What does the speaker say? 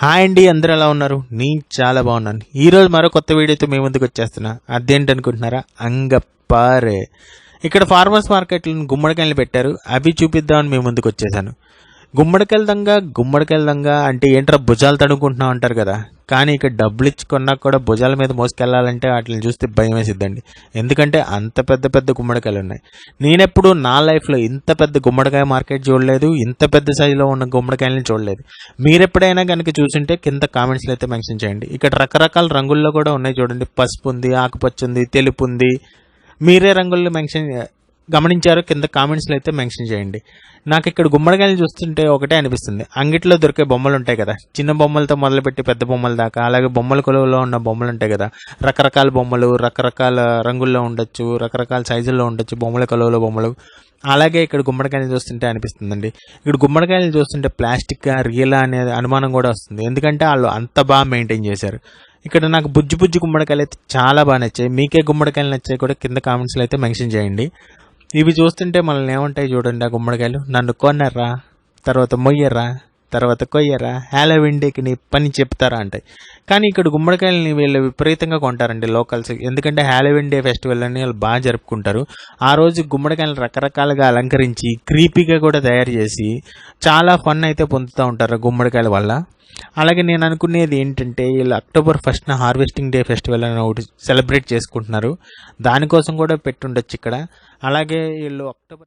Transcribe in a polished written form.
Hi అండి, అందరూ ఎలా ఉన్నారు? నేను చాలా బాగున్నాను. ఈరోజు మరో కొత్త వీడియోతో మీ ముందుకు వచ్చేస్తున్నా. అదేంటనుకుంటున్నారా? అంగప్పారే. ఇక్కడ ఫార్మర్స్ మార్కెట్లో గుమ్మడికాయలు పెట్టారు, అవి చూపిద్దామని మీ ముందుకు వచ్చేసాను. గుమ్మడికాయల దంగా అంటే ఏంట్రా భుజాలు తడుముకుంటున్నాం అంటారు కదా. కానీ ఇక్కడ డబ్బులు ఇచ్చుకున్నా కూడా భుజాల మీద మోసుకెళ్ళాలంటే వాటిని చూస్తే భయం వేసిద్దండి. ఎందుకంటే అంత పెద్ద పెద్ద గుమ్మడికాయలు ఉన్నాయి. నేనెప్పుడు నా లైఫ్లో ఇంత పెద్ద గుమ్మడికాయ మార్కెట్ చూడలేదు, ఇంత పెద్ద సైజులో ఉన్న గుమ్మడికాయలని చూడలేదు. మీరెప్పుడైనా కనుక చూసుంటే కింద కామెంట్స్లో అయితే మెన్షన్ చేయండి. ఇక్కడ రకరకాల రంగుల్లో కూడా ఉన్నాయి చూడండి. పసుపు ఉంది, ఆకుపచ్చ ఉంది, తెలుపు ఉంది. మీరే రంగుల్లో గమనించారో కింద కామెంట్స్లో అయితే మెన్షన్ చేయండి. నాకు ఇక్కడ గుమ్మడికాయలు చూస్తుంటే ఒకటే అనిపిస్తుంది, అంగిట్లో దొరికే బొమ్మలు ఉంటాయి కదా, చిన్న బొమ్మలతో మొదలుపెట్టి పెద్ద బొమ్మల దాకా, అలాగే బొమ్మల కొలువులో ఉన్న బొమ్మలు ఉంటాయి కదా, రకరకాల బొమ్మలు రకరకాల రంగుల్లో ఉండొచ్చు, రకరకాల సైజుల్లో ఉండొచ్చు బొమ్మల కొలువులో బొమ్మలు. అలాగే ఇక్కడ గుమ్మడికాయలు చూస్తుంటే అనిపిస్తుందండి, ఇక్కడ గుమ్మడికాయలు చూస్తుంటే ప్లాస్టిక్ రియల్ అనే అనుమానం కూడా వస్తుంది. ఎందుకంటే వాళ్ళు అంత బాగా మెయింటైన్ చేశారు. ఇక్కడ నాకు బుజ్జి గుమ్మడికాయలు అయితే చాలా బాగా నచ్చాయి. మీకే గుమ్మడికాయలు నచ్చాయి కూడా కింద కామెంట్స్లో అయితే మెన్షన్ చేయండి. ఇవి చూస్తుంటే మనల్ని ఏమంటాయి చూడండి, ఆ గుమ్మడికాయలు నన్ను కొన్నర్రా, తర్వాత మొయ్యర్రా, తర్వాత కొయ్యరా, హ్యాలోవిన్ డేకి నీ పని చెప్తారా అంటాయి. కానీ ఇక్కడ గుమ్మడికాయలని వీళ్ళు విపరీతంగా కొంటారండి లోకల్స్. ఎందుకంటే హ్యాలోవిన్ డే ఫెస్టివల్ అని వాళ్ళు బాగా జరుపుకుంటారు. ఆ రోజు గుమ్మడికాయలు రకరకాలుగా అలంకరించి క్రీపీగా కూడా తయారు చేసి చాలా ఫన్ అయితే పొందుతూ ఉంటారు గుమ్మడికాయల వల్ల. అలాగే నేను అనుకునేది ఏంటంటే, వీళ్ళు October 1st harvesting day festival అని ఒకటి సెలబ్రేట్ చేసుకుంటున్నారు. దానికోసం కూడా పెట్టుండొచ్చు ఇక్కడ. అలాగే వీళ్ళు అక్టోబర్